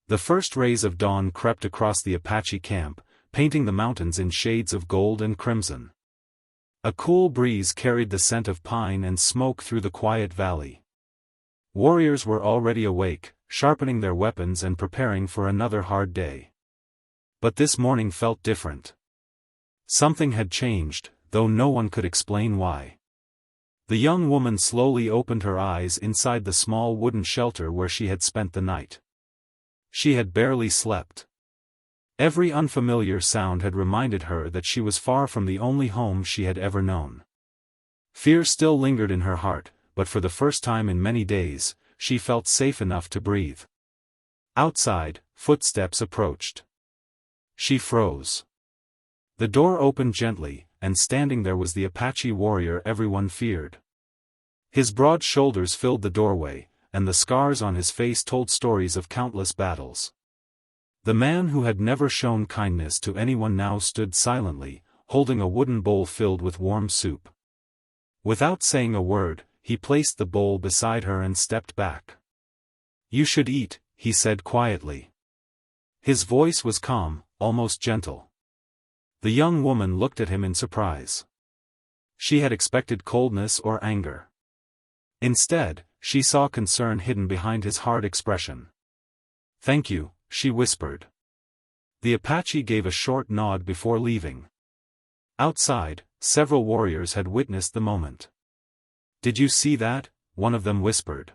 The first rays of dawn crept across the Apache camp, painting the mountains in shades of gold and crimson. A cool breeze carried the scent of pine and smoke through the quiet valley. Warriors were already awake, sharpening their weapons and preparing for another hard day. But this morning felt different. Something had changed, though no one could explain why. The young woman slowly opened her eyes inside the small wooden shelter where she had spent the night. She had barely slept. Every unfamiliar sound had reminded her that she was far from the only home she had ever known. Fear still lingered in her heart, but for the first time in many days, she felt safe enough to breathe. Outside, footsteps approached. She froze. The door opened gently, and standing there was the Apache warrior everyone feared. His broad shoulders filled the doorway, and the scars on his face told stories of countless battles. The man who had never shown kindness to anyone now stood silently, holding a wooden bowl filled with warm soup. Without saying a word, he placed the bowl beside her and stepped back. "You should eat," he said quietly. His voice was calm, almost gentle. The young woman looked at him in surprise. She had expected coldness or anger. Instead, she saw concern hidden behind his hard expression. "Thank you," she whispered. The Apache gave a short nod before leaving. Outside, several warriors had witnessed the moment. "Did you see that?" one of them whispered.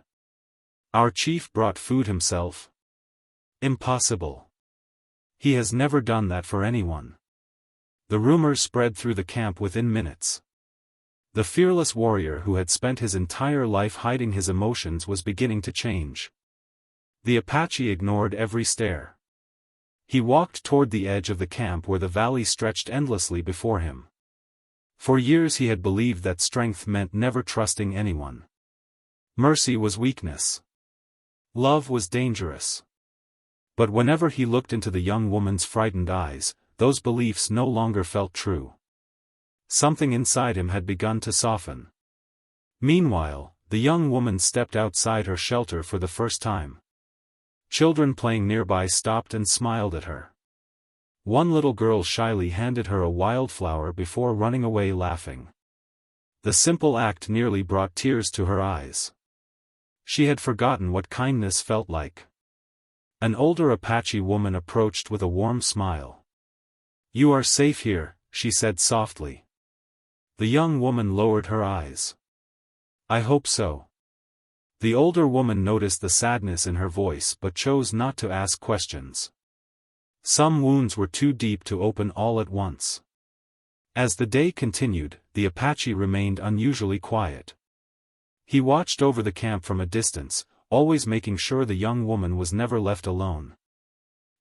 "Our chief brought food himself." "Impossible. He has never done that for anyone." The rumors spread through the camp within minutes. The fearless warrior who had spent his entire life hiding his emotions was beginning to change. The Apache ignored every stare. He walked toward the edge of the camp where the valley stretched endlessly before him. For years he had believed that strength meant never trusting anyone. Mercy was weakness. Love was dangerous. But whenever he looked into the young woman's frightened eyes, those beliefs no longer felt true. Something inside him had begun to soften. Meanwhile, the young woman stepped outside her shelter for the first time. Children playing nearby stopped and smiled at her. One little girl shyly handed her a wildflower before running away laughing. The simple act nearly brought tears to her eyes. She had forgotten what kindness felt like. An older Apache woman approached with a warm smile. "You are safe here," she said softly. The young woman lowered her eyes. "I hope so." The older woman noticed the sadness in her voice but chose not to ask questions. Some wounds were too deep to open all at once. As the day continued, the Apache remained unusually quiet. He watched over the camp from a distance, always making sure the young woman was never left alone.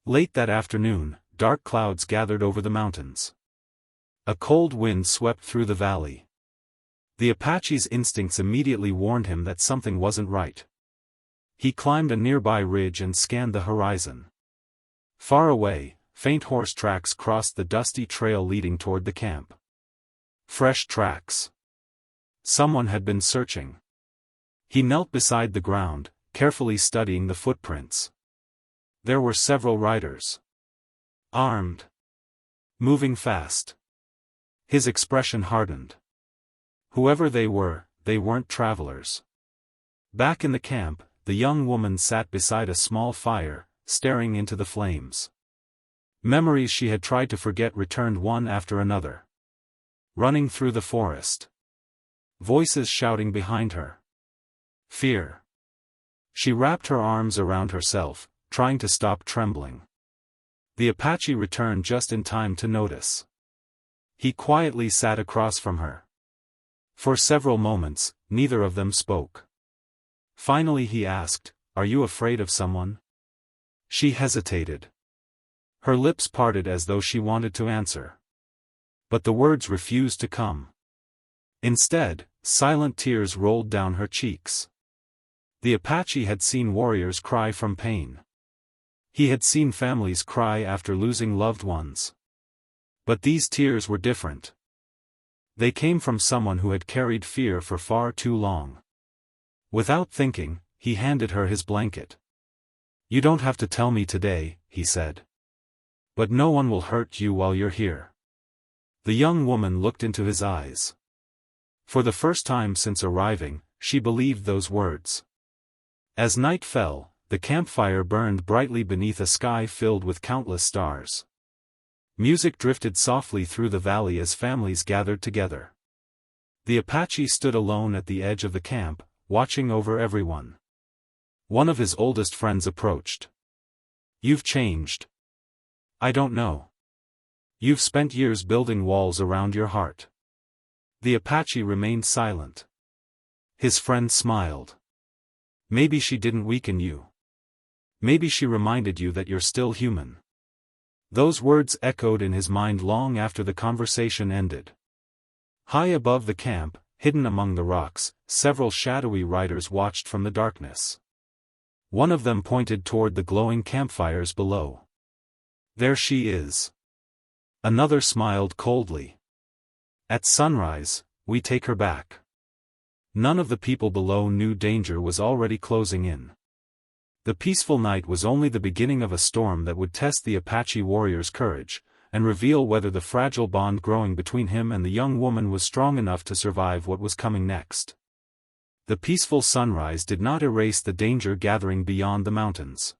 Late that afternoon, dark clouds gathered over the mountains. A cold wind swept through the valley. The Apache's instincts immediately warned him that something wasn't right. He climbed a nearby ridge and scanned the horizon. Far away, faint horse tracks crossed the dusty trail leading toward the camp. Fresh tracks. Someone had been searching. He knelt beside the ground, carefully studying the footprints. There were several riders. Armed. Moving fast. His expression hardened. Whoever they weren't travelers. Back in the camp, the young woman sat beside a small fire, staring into the flames. Memories she had tried to forget returned one after another. Running through the forest. Voices shouting behind her. Fear. She wrapped her arms around herself, trying to stop trembling. The Apache returned just in time to notice. He quietly sat across from her. For several moments, neither of them spoke. Finally he asked, "Are you afraid of someone?" She hesitated. Her lips parted as though she wanted to answer. But the words refused to come. Instead, silent tears rolled down her cheeks. The Apache had seen warriors cry from pain. He had seen families cry after losing loved ones. But these tears were different. They came from someone who had carried fear for far too long. Without thinking, he handed her his blanket. You don't have to tell me today, he said. But no one will hurt you while you're here. The young woman looked into his eyes. For the first time since arriving, she believed those words. As night fell, the campfire burned brightly beneath a sky filled with countless stars. Music drifted softly through the valley as families gathered together. The Apache stood alone at the edge of the camp, watching over everyone. One of his oldest friends approached. You've changed. I don't know. You've spent years building walls around your heart. The Apache remained silent. His friend smiled. Maybe she didn't weaken you. Maybe she reminded you that you're still human. Those words echoed in his mind long after the conversation ended. High above the camp, hidden among the rocks, several shadowy riders watched from the darkness. One of them pointed toward the glowing campfires below. There she is. Another smiled coldly. At sunrise, we take her back. None of the people below knew danger was already closing in. The peaceful night was only the beginning of a storm that would test the Apache warrior's courage, and reveal whether the fragile bond growing between him and the young woman was strong enough to survive what was coming next. The peaceful sunrise did not erase the danger gathering beyond the mountains.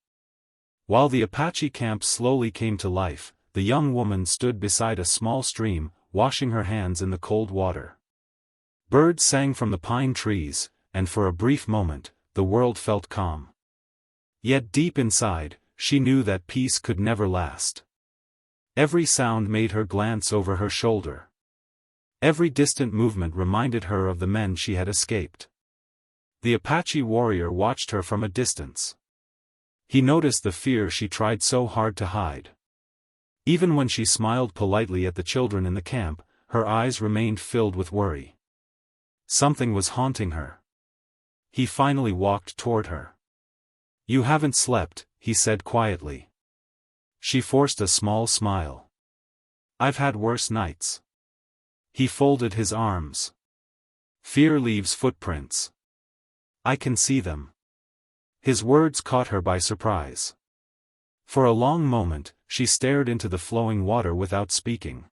While the Apache camp slowly came to life, the young woman stood beside a small stream, washing her hands in the cold water. Birds sang from the pine trees, and for a brief moment, the world felt calm. Yet deep inside, she knew that peace could never last. Every sound made her glance over her shoulder. Every distant movement reminded her of the men she had escaped. The Apache warrior watched her from a distance. He noticed the fear she tried so hard to hide. Even when she smiled politely at the children in the camp, her eyes remained filled with worry. Something was haunting her. He finally walked toward her. You haven't slept, he said quietly. She forced a small smile. I've had worse nights. He folded his arms. Fear leaves footprints. I can see them. His words caught her by surprise. For a long moment, she stared into the flowing water without speaking.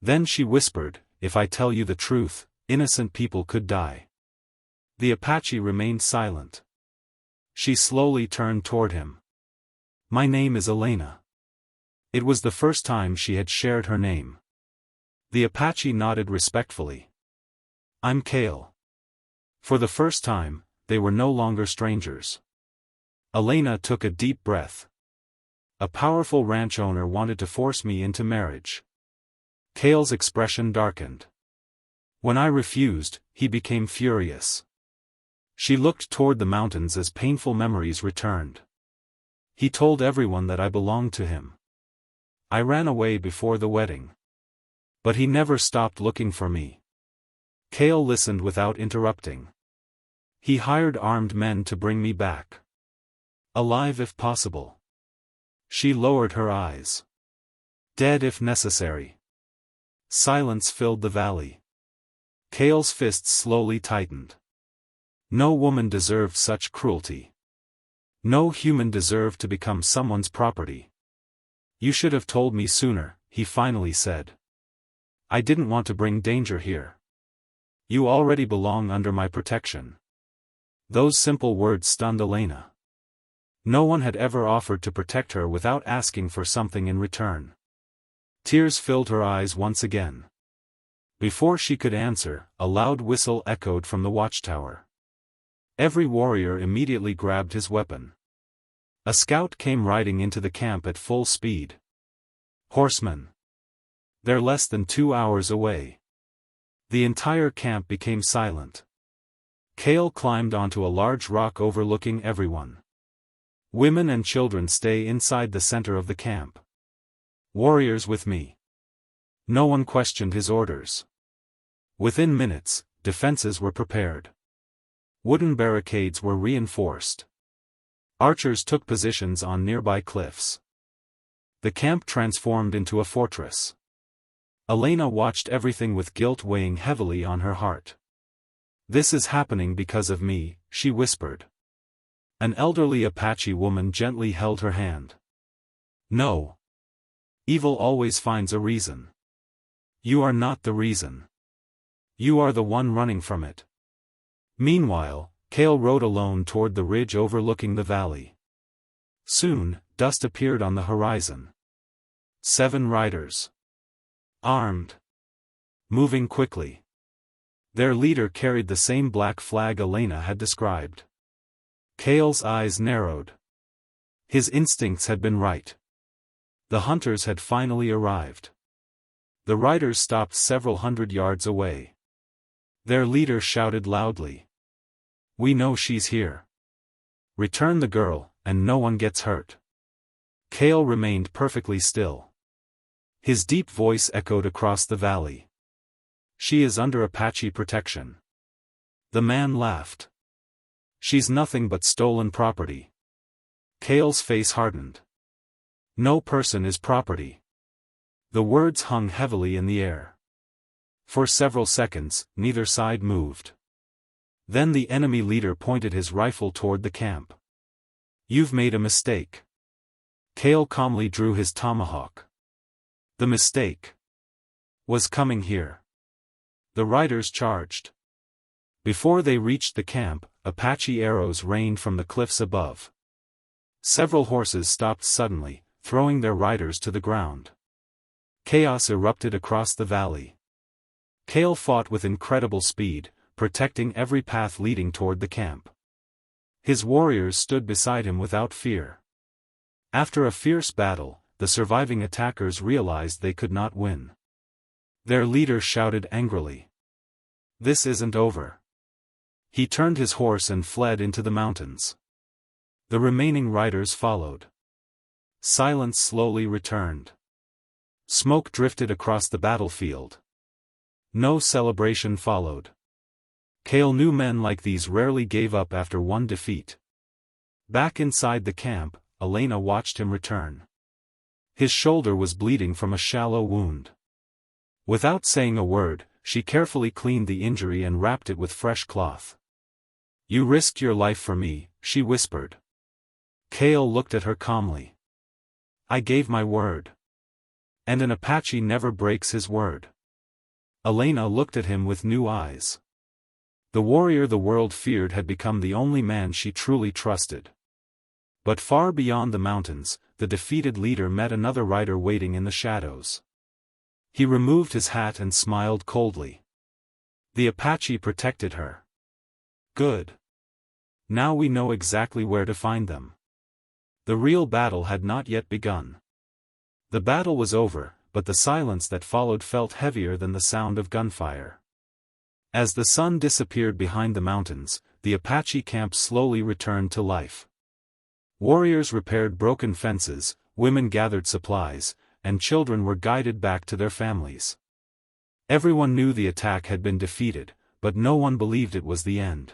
Then she whispered, if I tell you the truth, innocent people could die. The Apache remained silent. She slowly turned toward him. My name is Elena. It was the first time she had shared her name. The Apache nodded respectfully. I'm Kale. For the first time, they were no longer strangers. Elena took a deep breath. A powerful ranch owner wanted to force me into marriage. Kale's expression darkened. When I refused, he became furious. She looked toward the mountains as painful memories returned. He told everyone that I belonged to him. I ran away before the wedding. But he never stopped looking for me. Kale listened without interrupting. He hired armed men to bring me back. Alive if possible. She lowered her eyes. Dead if necessary. Silence filled the valley. Kale's fists slowly tightened. No woman deserved such cruelty. No human deserved to become someone's property. You should have told me sooner, he finally said. I didn't want to bring danger here. You already belong under my protection. Those simple words stunned Elena. No one had ever offered to protect her without asking for something in return. Tears filled her eyes once again. Before she could answer, a loud whistle echoed from the watchtower. Every warrior immediately grabbed his weapon. A scout came riding into the camp at full speed. Horsemen. They're less than 2 hours away. The entire camp became silent. Kale climbed onto a large rock overlooking everyone. Women and children stay inside the center of the camp. Warriors with me. No one questioned his orders. Within minutes, defenses were prepared. Wooden barricades were reinforced. Archers took positions on nearby cliffs. The camp transformed into a fortress. Elena watched everything with guilt weighing heavily on her heart. This is happening because of me, she whispered. An elderly Apache woman gently held her hand. No. Evil always finds a reason. You are not the reason. You are the one running from it. Meanwhile, Kale rode alone toward the ridge overlooking the valley. Soon, dust appeared on the horizon. 7 riders. Armed. Moving quickly. Their leader carried the same black flag Elena had described. Kale's eyes narrowed. His instincts had been right. The hunters had finally arrived. The riders stopped several hundred yards away. Their leader shouted loudly. We know she's here. Return the girl, and no one gets hurt. Kale remained perfectly still. His deep voice echoed across the valley. She is under Apache protection. The man laughed. She's nothing but stolen property. Kale's face hardened. No person is property. The words hung heavily in the air. For several seconds, neither side moved. Then the enemy leader pointed his rifle toward the camp. You've made a mistake. Kale calmly drew his tomahawk. The mistake was coming here. The riders charged. Before they reached the camp, Apache arrows rained from the cliffs above. Several horses stopped suddenly, throwing their riders to the ground. Chaos erupted across the valley. Kale fought with incredible speed, protecting every path leading toward the camp. His warriors stood beside him without fear. After a fierce battle, the surviving attackers realized they could not win. Their leader shouted angrily. This isn't over. He turned his horse and fled into the mountains. The remaining riders followed. Silence slowly returned. Smoke drifted across the battlefield. No celebration followed. Kale knew men like these rarely gave up after one defeat. Back inside the camp, Elena watched him return. His shoulder was bleeding from a shallow wound. Without saying a word, she carefully cleaned the injury and wrapped it with fresh cloth. You risked your life for me, she whispered. Kale looked at her calmly. I gave my word. And an Apache never breaks his word. Elena looked at him with new eyes. The warrior the world feared had become the only man she truly trusted. But far beyond the mountains, the defeated leader met another rider waiting in the shadows. He removed his hat and smiled coldly. The Apache protected her. Good. Now we know exactly where to find them. The real battle had not yet begun. The battle was over, but the silence that followed felt heavier than the sound of gunfire. As the sun disappeared behind the mountains, the Apache camp slowly returned to life. Warriors repaired broken fences, women gathered supplies, and children were guided back to their families. Everyone knew the attack had been defeated, but no one believed it was the end.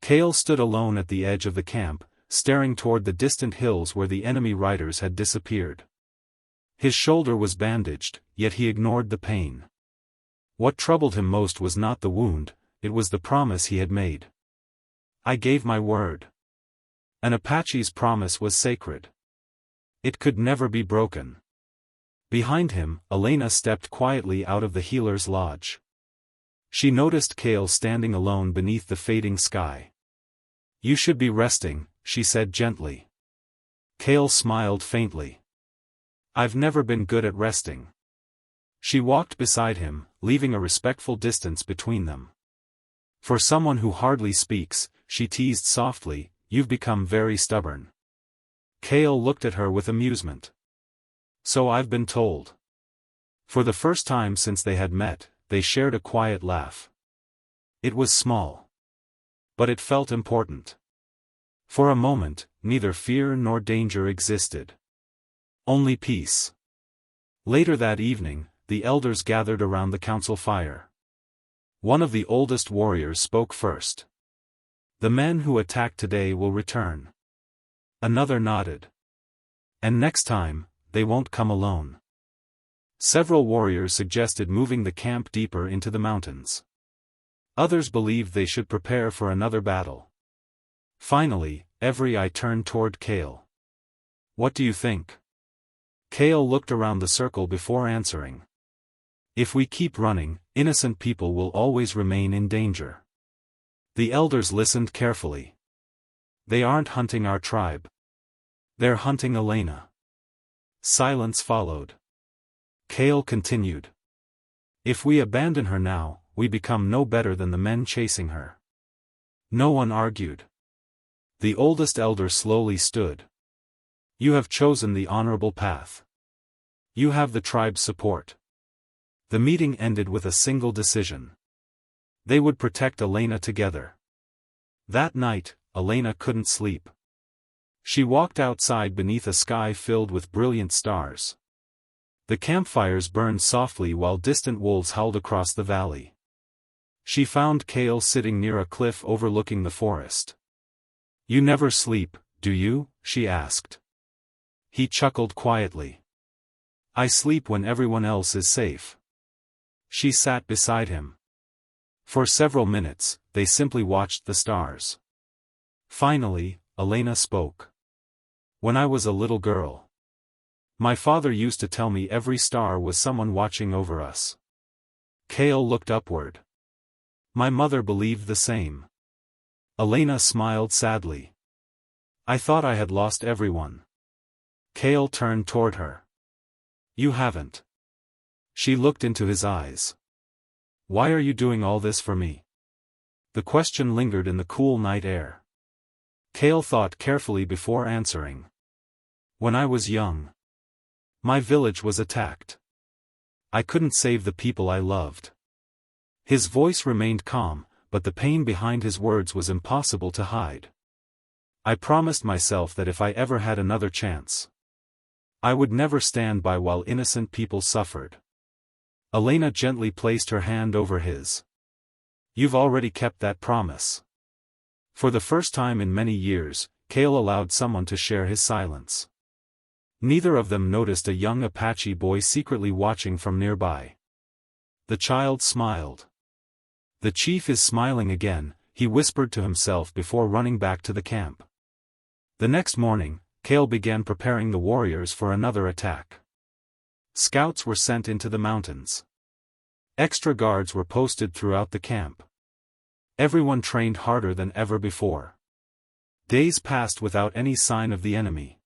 Kale stood alone at the edge of the camp, staring toward the distant hills where the enemy riders had disappeared. His shoulder was bandaged, yet he ignored the pain. What troubled him most was not the wound, it was the promise he had made. I gave my word. An Apache's promise was sacred. It could never be broken. Behind him, Elena stepped quietly out of the healer's lodge. She noticed Kale standing alone beneath the fading sky. You should be resting, she said gently. Kale smiled faintly. I've never been good at resting. She walked beside him, leaving a respectful distance between them. For someone who hardly speaks, she teased softly, you've become very stubborn. Kale looked at her with amusement. So I've been told. For the first time since they had met, they shared a quiet laugh. It was small. But it felt important. For a moment, neither fear nor danger existed. Only peace. Later that evening, the elders gathered around the council fire. One of the oldest warriors spoke first. The men who attacked today will return. Another nodded. And next time, they won't come alone. Several warriors suggested moving the camp deeper into the mountains. Others believed they should prepare for another battle. Finally, every eye turned toward Kale. "What do you think?" Kale looked around the circle before answering. "If we keep running, innocent people will always remain in danger." The elders listened carefully. "They aren't hunting our tribe. They're hunting Elena." Silence followed. Kale continued. "If we abandon her now, we become no better than the men chasing her." No one argued. The oldest elder slowly stood. "You have chosen the honorable path. You have the tribe's support." The meeting ended with a single decision. They would protect Elena together. That night, Elena couldn't sleep. She walked outside beneath a sky filled with brilliant stars. The campfires burned softly while distant wolves howled across the valley. She found Kale sitting near a cliff overlooking the forest. "You never sleep, do you?" she asked. He chuckled quietly. "I sleep when everyone else is safe." She sat beside him. For several minutes, they simply watched the stars. Finally, Elena spoke. "When I was a little girl, my father used to tell me every star was someone watching over us." Kale looked upward. "My mother believed the same." Elena smiled sadly. "I thought I had lost everyone." Kale turned toward her. "You haven't." She looked into his eyes. "Why are you doing all this for me?" The question lingered in the cool night air. Kale thought carefully before answering. "When I was young, my village was attacked. I couldn't save the people I loved." His voice remained calm, but the pain behind his words was impossible to hide. "I promised myself that if I ever had another chance, I would never stand by while innocent people suffered." Elena gently placed her hand over his. "You've already kept that promise." For the first time in many years, Kale allowed someone to share his silence. Neither of them noticed a young Apache boy secretly watching from nearby. The child smiled. "The chief is smiling again," he whispered to himself before running back to the camp. The next morning, Kale began preparing the warriors for another attack. Scouts were sent into the mountains. Extra guards were posted throughout the camp. Everyone trained harder than ever before. Days passed without any sign of the enemy.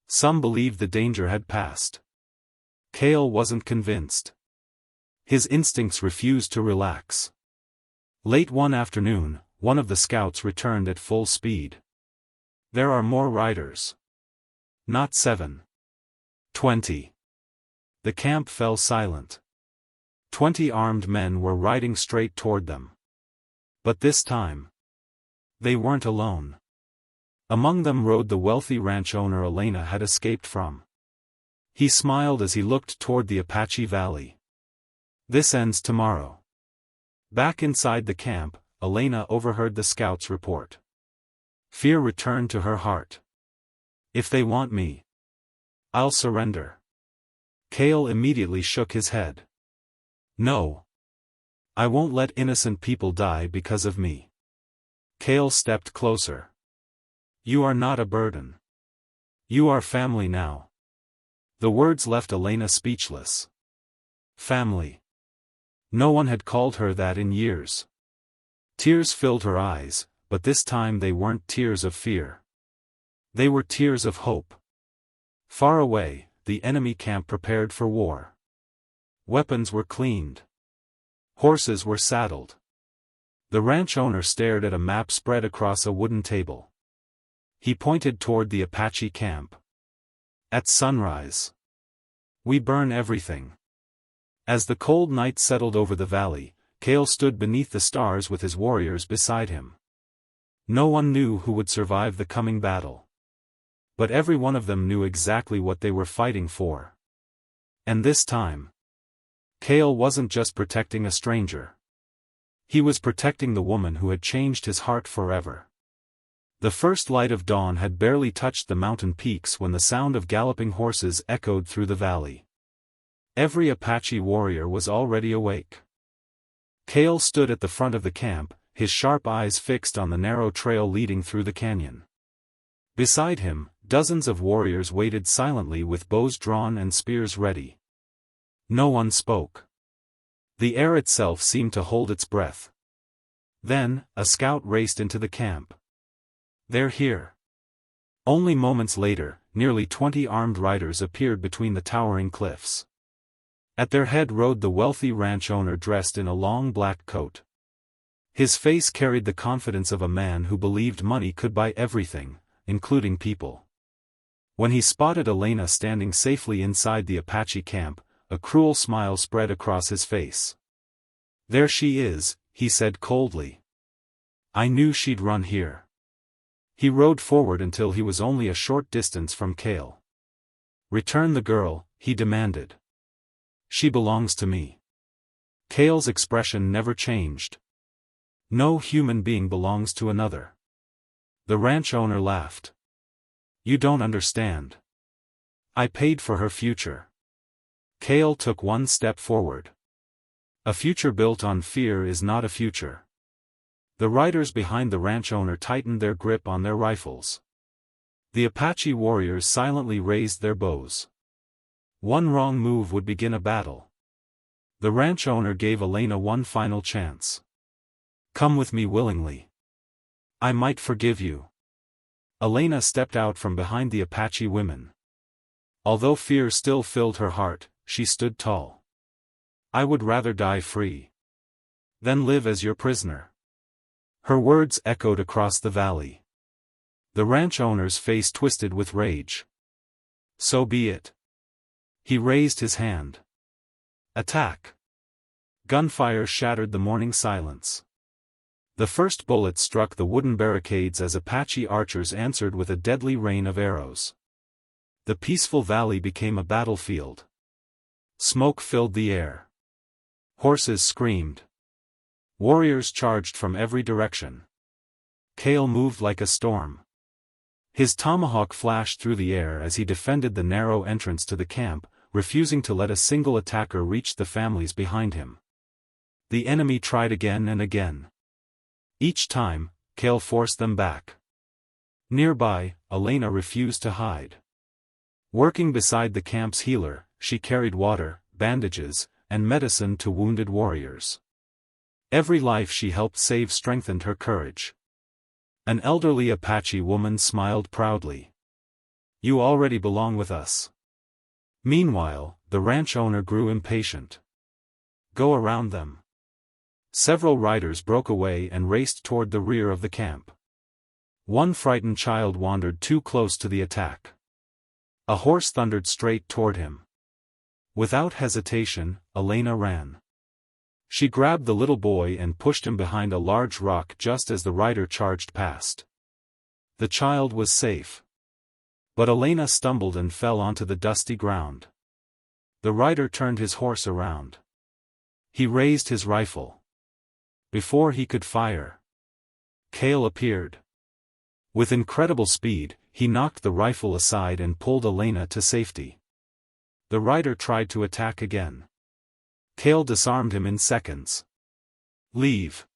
Some believed the danger had passed. Kale wasn't convinced. His instincts refused to relax. Late one afternoon, one of the scouts returned at full speed. "There are more riders." "Not 7. 20. The camp fell silent. 20 armed men were riding straight toward them. But this time, they weren't alone. Among them rode the wealthy ranch owner Elena had escaped from. He smiled as he looked toward the Apache Valley. "This ends tomorrow." Back inside the camp, Elena overheard the scouts' report. Fear returned to her heart. "If they want me, I'll surrender." Kale immediately shook his head. "No. I won't let innocent people die because of me." Kale stepped closer. "You are not a burden. You are family now." The words left Elena speechless. Family. No one had called her that in years. Tears filled her eyes, but this time they weren't tears of fear. They were tears of hope. Far away, the enemy camp prepared for war. Weapons were cleaned. Horses were saddled. The ranch owner stared at a map spread across a wooden table. He pointed toward the Apache camp. "At sunrise, we burn everything." As the cold night settled over the valley, Kale stood beneath the stars with his warriors beside him. No one knew who would survive the coming battle. But every one of them knew exactly what they were fighting for. And this time, Kale wasn't just protecting a stranger. He was protecting the woman who had changed his heart forever. The first light of dawn had barely touched the mountain peaks when the sound of galloping horses echoed through the valley. Every Apache warrior was already awake. Kale stood at the front of the camp, his sharp eyes fixed on the narrow trail leading through the canyon. Beside him, dozens of warriors waited silently with bows drawn and spears ready. No one spoke. The air itself seemed to hold its breath. Then, a scout raced into the camp. "They're here." Only moments later, nearly 20 armed riders appeared between the towering cliffs. At their head rode the wealthy ranch owner dressed in a long black coat. His face carried the confidence of a man who believed money could buy everything, including people. When he spotted Elena standing safely inside the Apache camp, a cruel smile spread across his face. "There she is," he said coldly. "I knew she'd run here." He rode forward until he was only a short distance from Cale. "Return the girl," he demanded. "She belongs to me." Cale's expression never changed. "No human being belongs to another." The ranch owner laughed. "You don't understand. I paid for her future." Cale took one step forward. "A future built on fear is not a future." The riders behind the ranch owner tightened their grip on their rifles. The Apache warriors silently raised their bows. One wrong move would begin a battle. The ranch owner gave Elena one final chance. "Come with me willingly. I might forgive you." Elena stepped out from behind the Apache women. Although fear still filled her heart, she stood tall. "I would rather die free than live as your prisoner." Her words echoed across the valley. The ranch owner's face twisted with rage. "So be it." He raised his hand. "Attack!" Gunfire shattered the morning silence. The first bullet struck the wooden barricades as Apache archers answered with a deadly rain of arrows. The peaceful valley became a battlefield. Smoke filled the air. Horses screamed. Warriors charged from every direction. Cale moved like a storm. His tomahawk flashed through the air as he defended the narrow entrance to the camp, refusing to let a single attacker reach the families behind him. The enemy tried again and again. Each time, Cale forced them back. Nearby, Elena refused to hide. Working beside the camp's healer, she carried water, bandages, and medicine to wounded warriors. Every life she helped save strengthened her courage. An elderly Apache woman smiled proudly. "You already belong with us." Meanwhile, the ranch owner grew impatient. "Go around them." Several riders broke away and raced toward the rear of the camp. One frightened child wandered too close to the attack. A horse thundered straight toward him. Without hesitation, Elena ran. She grabbed the little boy and pushed him behind a large rock just as the rider charged past. The child was safe. But Elena stumbled and fell onto the dusty ground. The rider turned his horse around. He raised his rifle. Before he could fire, Cale appeared. With incredible speed, he knocked the rifle aside and pulled Elena to safety. The rider tried to attack again. Cale disarmed him in seconds. "Leave."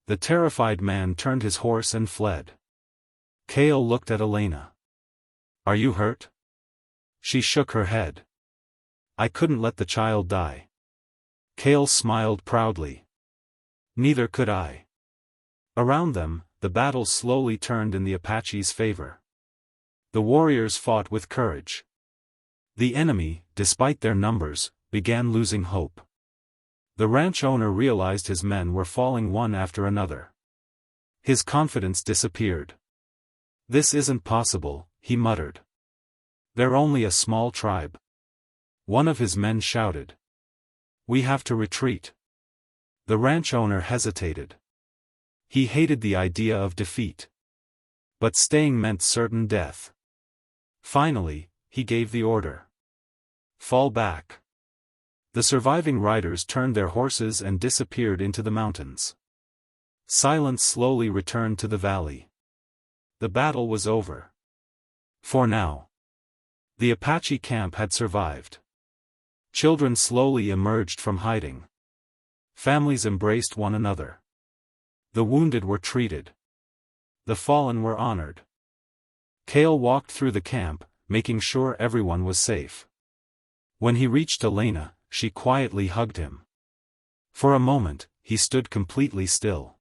The terrified man turned his horse and fled. Cale looked at Elena. "Are you hurt?" She shook her head. "I couldn't let the child die." Cale smiled proudly. "Neither could I." Around them, the battle slowly turned in the Apache's favor. The warriors fought with courage. The enemy, despite their numbers, began losing hope. The ranch owner realized his men were falling one after another. His confidence disappeared. "This isn't possible," he muttered. "They're only a small tribe." One of his men shouted. "We have to retreat." The ranch owner hesitated. He hated the idea of defeat. But staying meant certain death. Finally, he gave the order. "Fall back." The surviving riders turned their horses and disappeared into the mountains. Silence slowly returned to the valley. The battle was over. For now. The Apache camp had survived. Children slowly emerged from hiding. Families embraced one another. The wounded were treated. The fallen were honored. Kale walked through the camp, making sure everyone was safe. When he reached Elena, she quietly hugged him. For a moment, he stood completely still.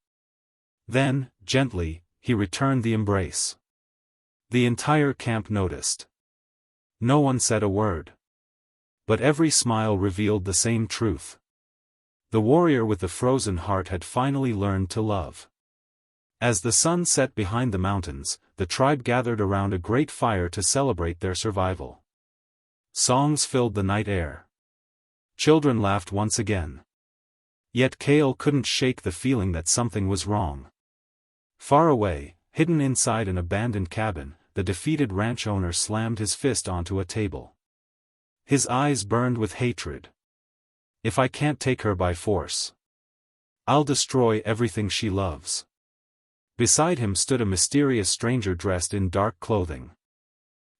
Then, gently, he returned the embrace. The entire camp noticed. No one said a word. But every smile revealed the same truth. The warrior with the frozen heart had finally learned to love. As the sun set behind the mountains, the tribe gathered around a great fire to celebrate their survival. Songs filled the night air. Children laughed once again. Yet Kale couldn't shake the feeling that something was wrong. Far away, hidden inside an abandoned cabin, the defeated ranch owner slammed his fist onto a table. His eyes burned with hatred. If I can't take her by force, I'll destroy everything she loves. Beside him stood a mysterious stranger dressed in dark clothing.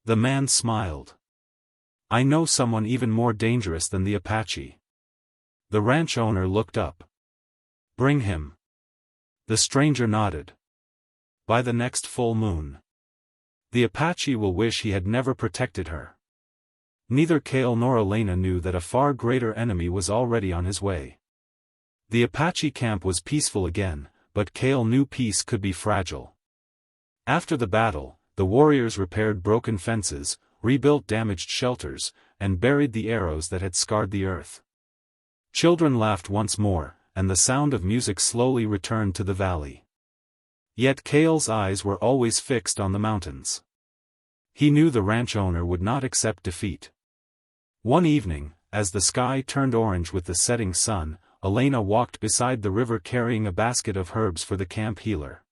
The man smiled. I know someone even more dangerous than the Apache. The ranch owner looked up. Bring him. The stranger nodded. By the next full moon, the Apache will wish he had never protected her. Neither Kale nor Elena knew that a far greater enemy was already on his way. The Apache camp was peaceful again, but Kale knew peace could be fragile. After the battle, the warriors repaired broken fences, rebuilt damaged shelters, and buried the arrows that had scarred the earth. Children laughed once more, and the sound of music slowly returned to the valley. Yet Kale's eyes were always fixed on the mountains. He knew the ranch owner would not accept defeat. One evening, as the sky turned orange with the setting sun, Elena walked beside the river carrying a basket of herbs for the camp healer.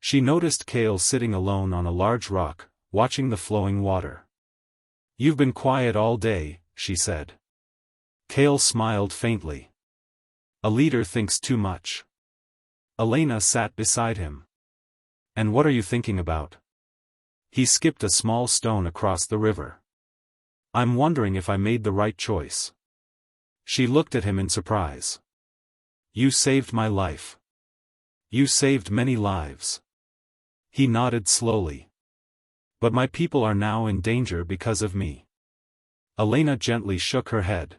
She noticed Kale sitting alone on a large rock, watching the flowing water. You've been quiet all day, she said. Kale smiled faintly. A leader thinks too much. Elena sat beside him. And what are you thinking about? He skipped a small stone across the river. I'm wondering if I made the right choice. She looked at him in surprise. You saved my life. You saved many lives. He nodded slowly. But my people are now in danger because of me. Elena gently shook her head.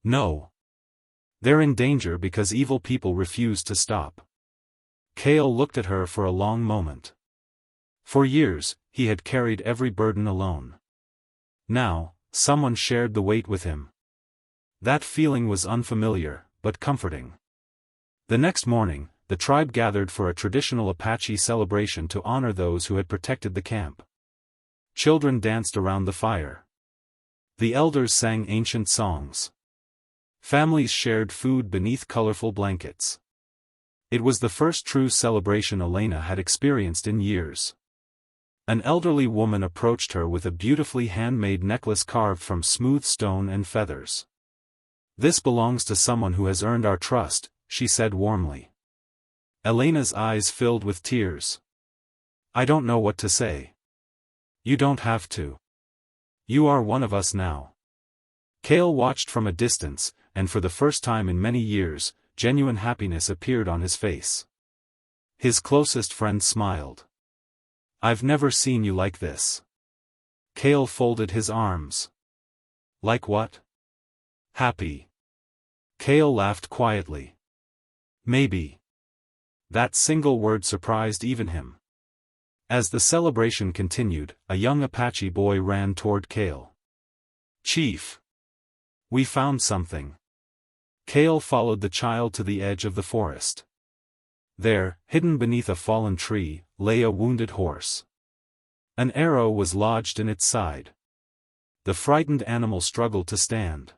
No. They're in danger because evil people refuse to stop. Kale looked at her for a long moment. For years, he had carried every burden alone. Now, someone shared the weight with him. That feeling was unfamiliar, but comforting. The next morning, the tribe gathered for a traditional Apache celebration to honor those who had protected the camp. Children danced around the fire. The elders sang ancient songs. Families shared food beneath colorful blankets. It was the first true celebration Elena had experienced in years. An elderly woman approached her with a beautifully handmade necklace carved from smooth stone and feathers. This belongs to someone who has earned our trust, she said warmly. Elena's eyes filled with tears. I don't know what to say. You don't have to. You are one of us now. Kale watched from a distance, and for the first time in many years, genuine happiness appeared on his face. His closest friend smiled. I've never seen you like this. Kale folded his arms. Like what? Happy. Kale laughed quietly. Maybe. That single word surprised even him. As the celebration continued, a young Apache boy ran toward Kale. Chief. We found something. Kale followed the child to the edge of the forest. There, hidden beneath a fallen tree, lay a wounded horse. An arrow was lodged in its side. The frightened animal struggled to stand.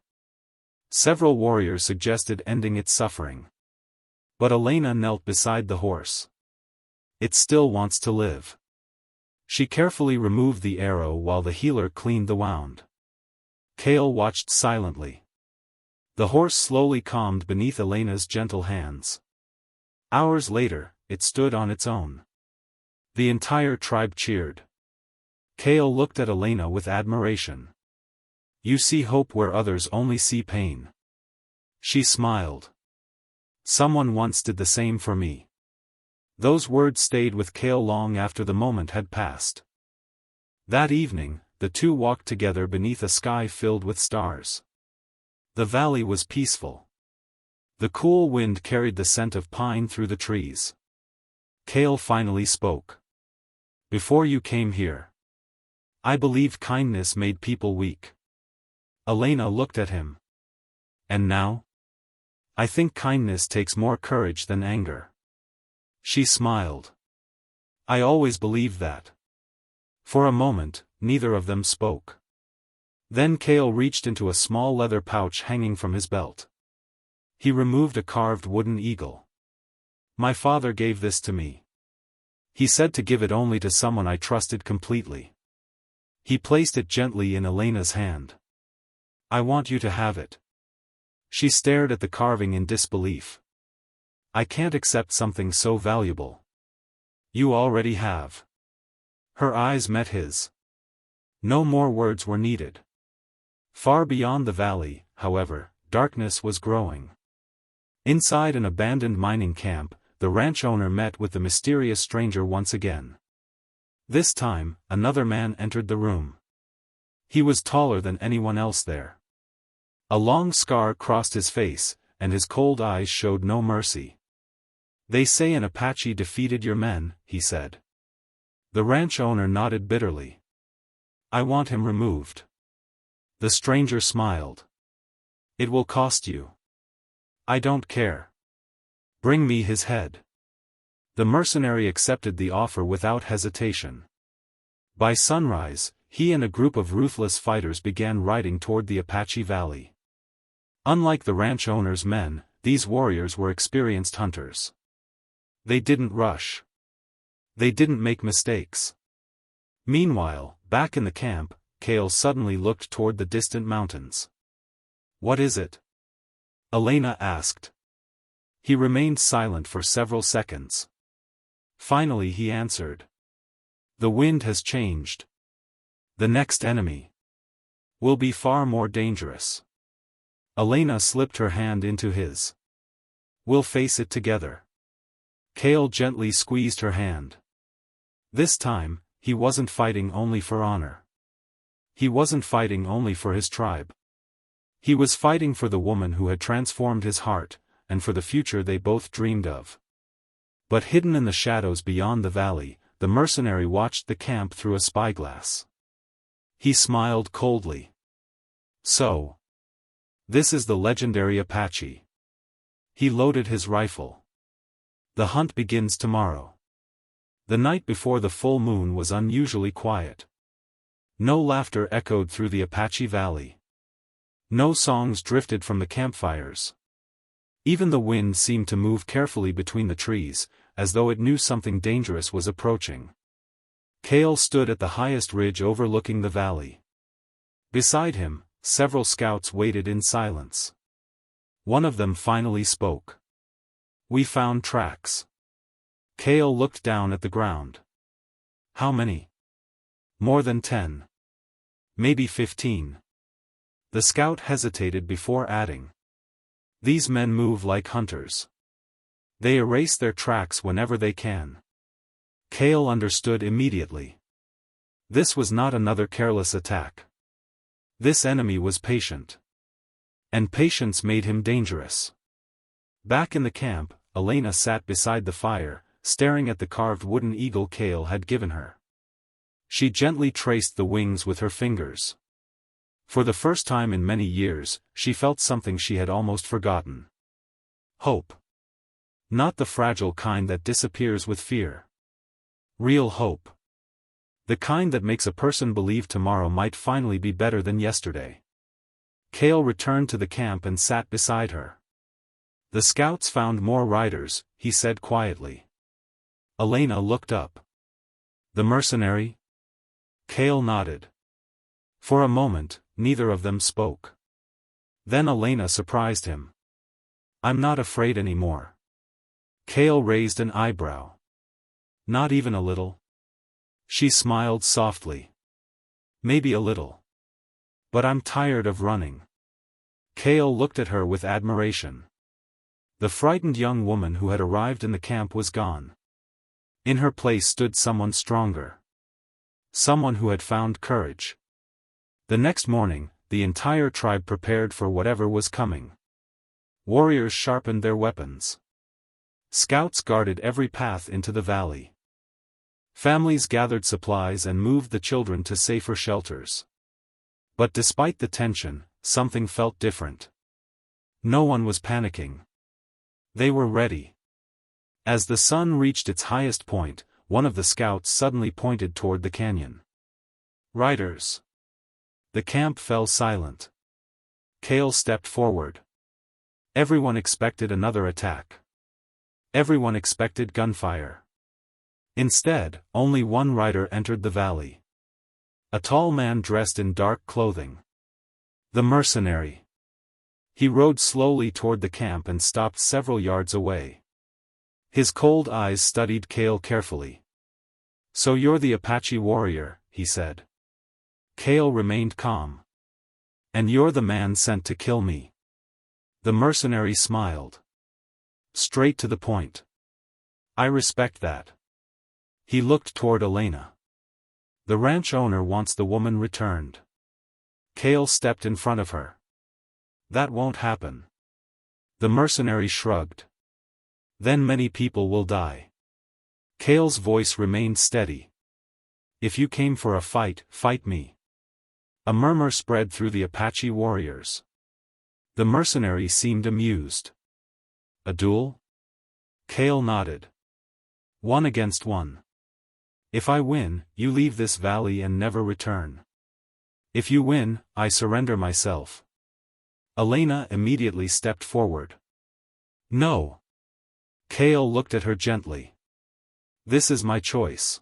Several warriors suggested ending its suffering. But Elena knelt beside the horse. It still wants to live. She carefully removed the arrow while the healer cleaned the wound. Kale watched silently. The horse slowly calmed beneath Elena's gentle hands. Hours later, it stood on its own. The entire tribe cheered. Kale looked at Elena with admiration. You see hope where others only see pain. She smiled. Someone once did the same for me. Those words stayed with Cale long after the moment had passed. That evening, the two walked together beneath a sky filled with stars. The valley was peaceful. The cool wind carried the scent of pine through the trees. Cale finally spoke. "Before you came here, I believed kindness made people weak." Elena looked at him. "And now? I think kindness takes more courage than anger." She smiled. "I always believed that." For a moment, neither of them spoke. Then Cale reached into a small leather pouch hanging from his belt. He removed a carved wooden eagle. "My father gave this to me. He said to give it only to someone I trusted completely." He placed it gently in Elena's hand. "I want you to have it." She stared at the carving in disbelief. "I can't accept something so valuable." "You already have." Her eyes met his. No more words were needed. Far beyond the valley, however, darkness was growing. Inside an abandoned mining camp, the ranch owner met with the mysterious stranger once again. This time, another man entered the room. He was taller than anyone else there. A long scar crossed his face, and his cold eyes showed no mercy. "They say an Apache defeated your men," he said. The ranch owner nodded bitterly. "I want him removed." The stranger smiled. "It will cost you." "I don't care. Bring me his head." The mercenary accepted the offer without hesitation. By sunrise, he and a group of ruthless fighters began riding toward the Apache Valley. Unlike the ranch owner's men, these warriors were experienced hunters. They didn't rush. They didn't make mistakes. Meanwhile, back in the camp, Cale suddenly looked toward the distant mountains. "What is it?" Elena asked. He remained silent for several seconds. Finally he answered. "The wind has changed. The next enemy will be far more dangerous." Elena slipped her hand into his. "We'll face it together." Cale gently squeezed her hand. This time, he wasn't fighting only for honor. He wasn't fighting only for his tribe. He was fighting for the woman who had transformed his heart, and for the future they both dreamed of. But hidden in the shadows beyond the valley, the mercenary watched the camp through a spyglass. He smiled coldly. "So, this is the legendary Apache." He loaded his rifle. "The hunt begins tomorrow." The night before the full moon was unusually quiet. No laughter echoed through the Apache Valley. No songs drifted from the campfires. Even the wind seemed to move carefully between the trees, as though it knew something dangerous was approaching. Cale stood at the highest ridge overlooking the valley. Beside him, several scouts waited in silence. One of them finally spoke. "We found tracks." Cale looked down at the ground. "How many?" "More than 10. Maybe 15. The scout hesitated before adding. "These men move like hunters. They erase their tracks whenever they can." Cale understood immediately. This was not another careless attack. This enemy was patient. And patience made him dangerous. Back in the camp, Elena sat beside the fire, staring at the carved wooden eagle Cale had given her. She gently traced the wings with her fingers. For the first time in many years, she felt something she had almost forgotten. Hope. Not the fragile kind that disappears with fear. Real hope. The kind that makes a person believe tomorrow might finally be better than yesterday. Cale returned to the camp and sat beside her. "The scouts found more riders," he said quietly. Elena looked up. "The mercenary?" Cale nodded. For a moment, neither of them spoke. Then Elena surprised him. "I'm not afraid anymore." Cale raised an eyebrow. "Not even a little?" She smiled softly. "Maybe a little. But I'm tired of running." Cale looked at her with admiration. The frightened young woman who had arrived in the camp was gone. In her place stood someone stronger. Someone who had found courage. The next morning, the entire tribe prepared for whatever was coming. Warriors sharpened their weapons. Scouts guarded every path into the valley. Families gathered supplies and moved the children to safer shelters. But despite the tension, something felt different. No one was panicking. They were ready. As the sun reached its highest point, one of the scouts suddenly pointed toward the canyon. "Riders!" The camp fell silent. Kale stepped forward. Everyone expected another attack. Everyone expected gunfire. Instead, only one rider entered the valley. A tall man dressed in dark clothing. The mercenary. He rode slowly toward the camp and stopped several yards away. His cold eyes studied Kale carefully. "So you're the Apache warrior," he said. Kale remained calm. "And you're the man sent to kill me." The mercenary smiled. "Straight to the point. I respect that." He looked toward Elena. "The ranch owner wants the woman returned." Kale stepped in front of her. "That won't happen." The mercenary shrugged. "Then many people will die." Kale's voice remained steady. "If you came for a fight, fight me." A murmur spread through the Apache warriors. The mercenary seemed amused. "A duel?" Kale nodded. "One against one. If I win, you leave this valley and never return. If you win, I surrender myself." Elena immediately stepped forward. "No." Kale looked at her gently. "This is my choice."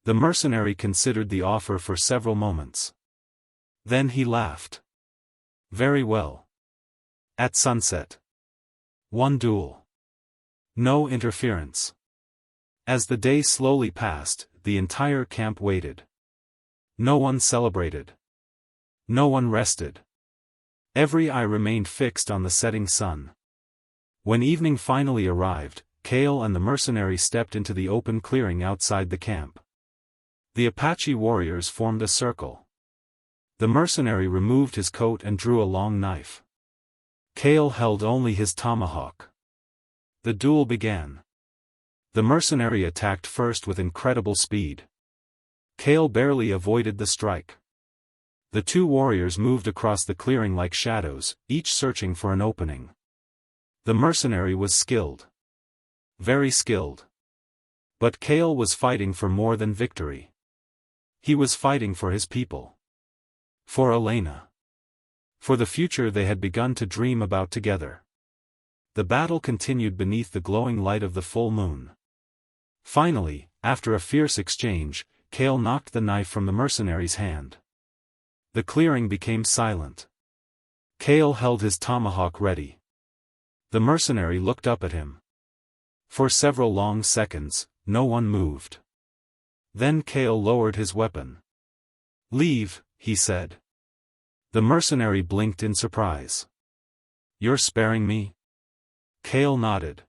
The mercenary considered the offer for several moments. Then he laughed. "Very well. At sunset. One duel. No interference." As the day slowly passed, the entire camp waited. No one celebrated. No one rested. Every eye remained fixed on the setting sun. When evening finally arrived, Kale and the mercenary stepped into the open clearing outside the camp. The Apache warriors formed a circle. The mercenary removed his coat and drew a long knife. Kale held only his tomahawk. The duel began. The mercenary attacked first with incredible speed. Kale barely avoided the strike. The two warriors moved across the clearing like shadows, each searching for an opening. The mercenary was skilled. Very skilled. But Kale was fighting for more than victory. He was fighting for his people. For Elena. For the future they had begun to dream about together. The battle continued beneath the glowing light of the full moon. Finally, after a fierce exchange, Kale knocked the knife from the mercenary's hand. The clearing became silent. Kale held his tomahawk ready. The mercenary looked up at him. For several long seconds, no one moved. Then Kale lowered his weapon. "Leave," he said. The mercenary blinked in surprise. "You're sparing me?" Kale nodded.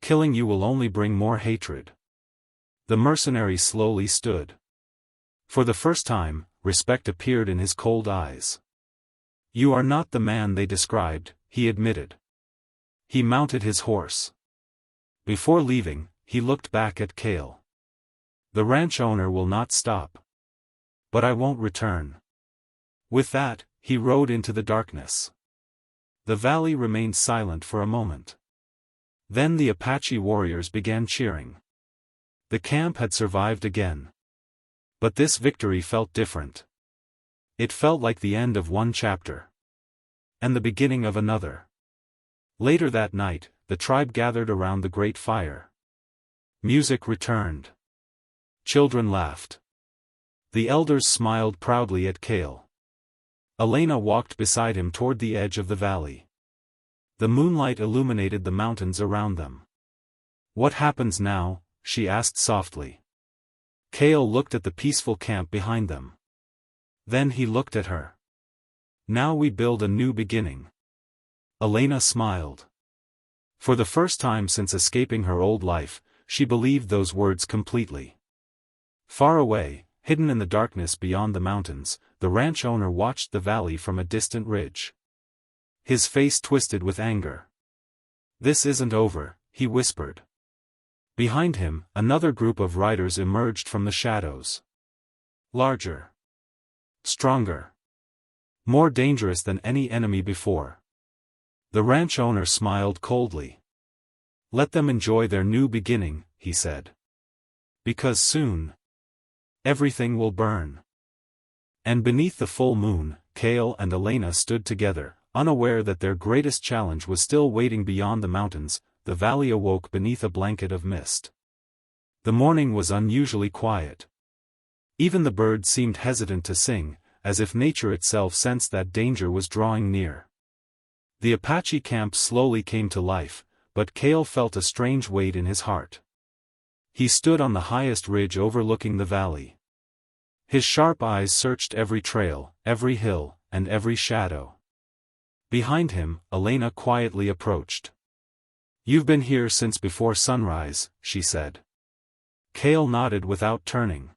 "Killing you will only bring more hatred." The mercenary slowly stood. For the first time, respect appeared in his cold eyes. "You are not the man they described," he admitted. He mounted his horse. Before leaving, he looked back at Kale. "The ranch owner will not stop. But I won't return." With that, he rode into the darkness. The valley remained silent for a moment. Then the Apache warriors began cheering. The camp had survived again. But this victory felt different. It felt like the end of one chapter. And the beginning of another. Later that night, the tribe gathered around the great fire. Music returned. Children laughed. The elders smiled proudly at Kale. Elena walked beside him toward the edge of the valley. The moonlight illuminated the mountains around them. "What happens now?" she asked softly. Kale looked at the peaceful camp behind them. Then he looked at her. "Now we build a new beginning." Elena smiled. For the first time since escaping her old life, she believed those words completely. Far away, hidden in the darkness beyond the mountains, the ranch owner watched the valley from a distant ridge. His face twisted with anger. "This isn't over," he whispered. Behind him, another group of riders emerged from the shadows. Larger. Stronger. More dangerous than any enemy before. The ranch owner smiled coldly. "Let them enjoy their new beginning," he said. "Because soon, everything will burn." And beneath the full moon, Cale and Elena stood together, unaware that their greatest challenge was still waiting beyond the mountains. The valley awoke beneath a blanket of mist. The morning was unusually quiet. Even the birds seemed hesitant to sing, as if nature itself sensed that danger was drawing near. The Apache camp slowly came to life, but Cale felt a strange weight in his heart. He stood on the highest ridge overlooking the valley. His sharp eyes searched every trail, every hill, and every shadow. Behind him, Elena quietly approached. "You've been here since before sunrise," she said. Cale nodded without turning.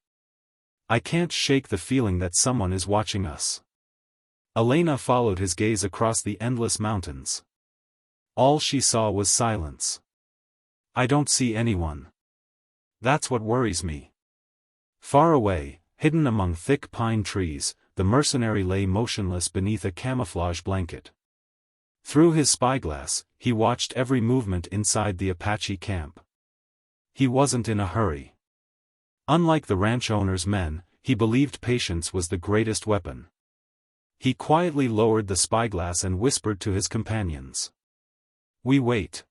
"I can't shake the feeling that someone is watching us." Elena followed his gaze across the endless mountains. All she saw was silence. "I don't see anyone. That's what worries me." Far away, hidden among thick pine trees, the mercenary lay motionless beneath a camouflage blanket. Through his spyglass, he watched every movement inside the Apache camp. He wasn't in a hurry. Unlike the ranch owner's men, he believed patience was the greatest weapon. He quietly lowered the spyglass and whispered to his companions. "We wait.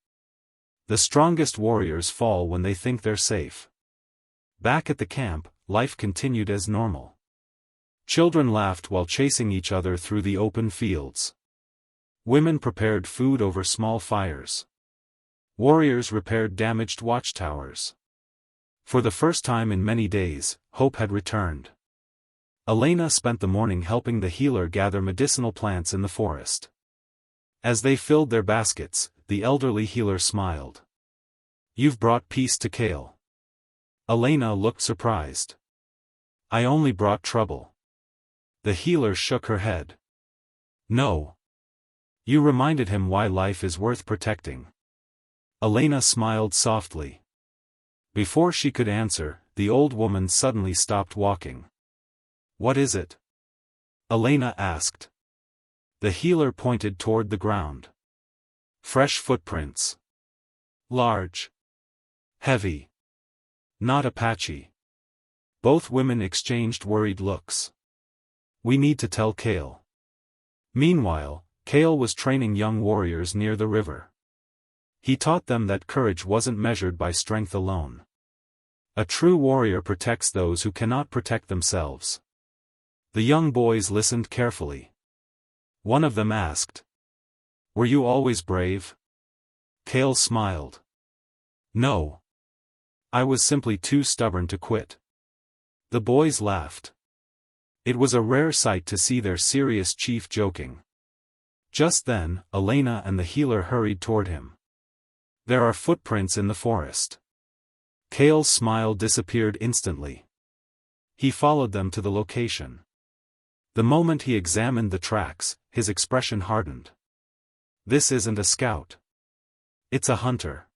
The strongest warriors fall when they think they're safe." Back at the camp, life continued as normal. Children laughed while chasing each other through the open fields. Women prepared food over small fires. Warriors repaired damaged watchtowers. For the first time in many days, hope had returned. Elena spent the morning helping the healer gather medicinal plants in the forest. As they filled their baskets, the elderly healer smiled. "You've brought peace to Cale." Elena looked surprised. "I only brought trouble." The healer shook her head. "No. You reminded him why life is worth protecting." Elena smiled softly. Before she could answer, the old woman suddenly stopped walking. "What is it?" Elena asked. The healer pointed toward the ground. "Fresh footprints. Large. Heavy. Not Apache." Both women exchanged worried looks. "We need to tell Cale." Meanwhile, Cale was training young warriors near the river. He taught them that courage wasn't measured by strength alone. A true warrior protects those who cannot protect themselves. The young boys listened carefully. One of them asked, "Were you always brave?" Cale smiled. "No. I was simply too stubborn to quit." The boys laughed. It was a rare sight to see their serious chief joking. Just then, Elena and the healer hurried toward him. "There are footprints in the forest." Cale's smile disappeared instantly. He followed them to the location. The moment he examined the tracks, his expression hardened. "This isn't a scout. It's a hunter."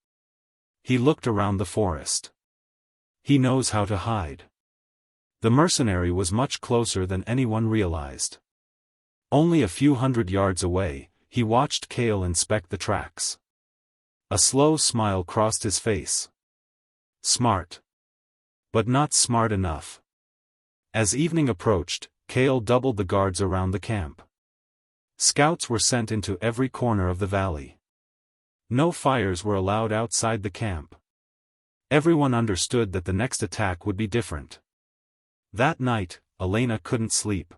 He looked around the forest. "He knows how to hide." The mercenary was much closer than anyone realized. Only a few hundred yards away, he watched Cale inspect the tracks. A slow smile crossed his face. Smart. But not smart enough. As evening approached, Cale doubled the guards around the camp. Scouts were sent into every corner of the valley. No fires were allowed outside the camp. Everyone understood that the next attack would be different. That night, Elena couldn't sleep.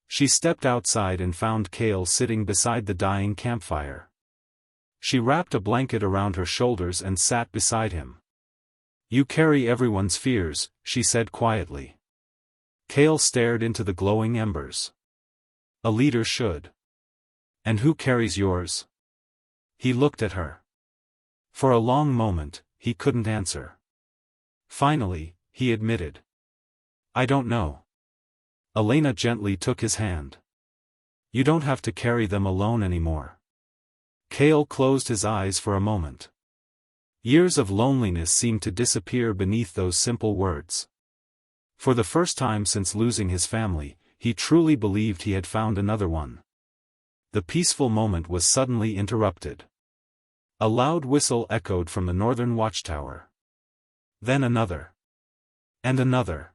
She stepped outside and found Cale sitting beside the dying campfire. She wrapped a blanket around her shoulders and sat beside him. "You carry everyone's fears," she said quietly. Cale stared into the glowing embers. "A leader should." "And who carries yours?" He looked at her. For a long moment, he couldn't answer. Finally, he admitted. "I don't know." Elena gently took his hand. "You don't have to carry them alone anymore." Cale closed his eyes for a moment. Years of loneliness seemed to disappear beneath those simple words. For the first time since losing his family, he truly believed he had found another one. The peaceful moment was suddenly interrupted. A loud whistle echoed from the northern watchtower. Then another. And another.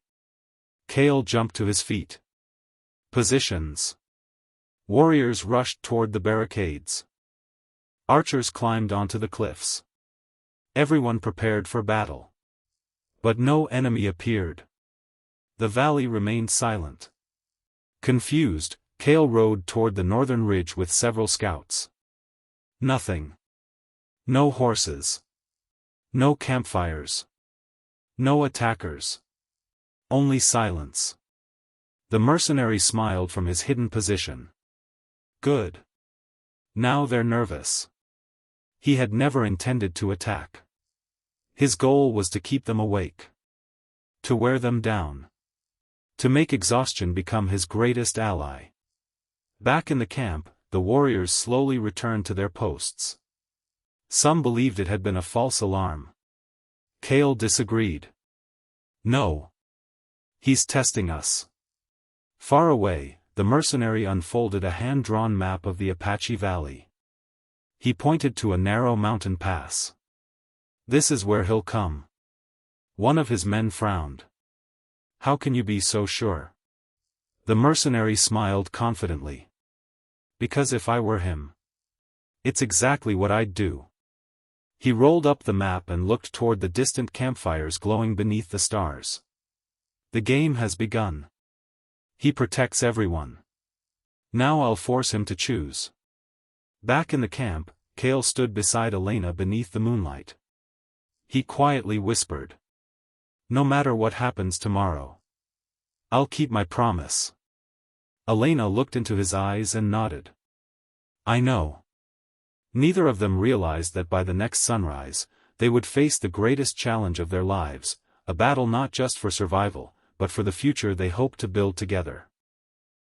Cale jumped to his feet. Positions. Warriors rushed toward the barricades. Archers climbed onto the cliffs. Everyone prepared for battle. But no enemy appeared. The valley remained silent. Confused, Cale rode toward the northern ridge with several scouts. Nothing. No horses. No campfires. No attackers. Only silence. The mercenary smiled from his hidden position. Good. Now they're nervous. He had never intended to attack. His goal was to keep them awake. To wear them down. To make exhaustion become his greatest ally. Back in the camp, the warriors slowly returned to their posts. Some believed it had been a false alarm. Cale disagreed. "No. He's testing us." Far away, the mercenary unfolded a hand-drawn map of the Apache Valley. He pointed to a narrow mountain pass. "This is where he'll come." One of his men frowned. "How can you be so sure?" The mercenary smiled confidently. "Because if I were him, it's exactly what I'd do." He rolled up the map and looked toward the distant campfires glowing beneath the stars. "The game has begun. He protects everyone. Now I'll force him to choose." Back in the camp, Cale stood beside Elena beneath the moonlight. He quietly whispered. "No matter what happens tomorrow, I'll keep my promise." Elena looked into his eyes and nodded. "I know." Neither of them realized that by the next sunrise, they would face the greatest challenge of their lives, a battle not just for survival, but for the future they hoped to build together.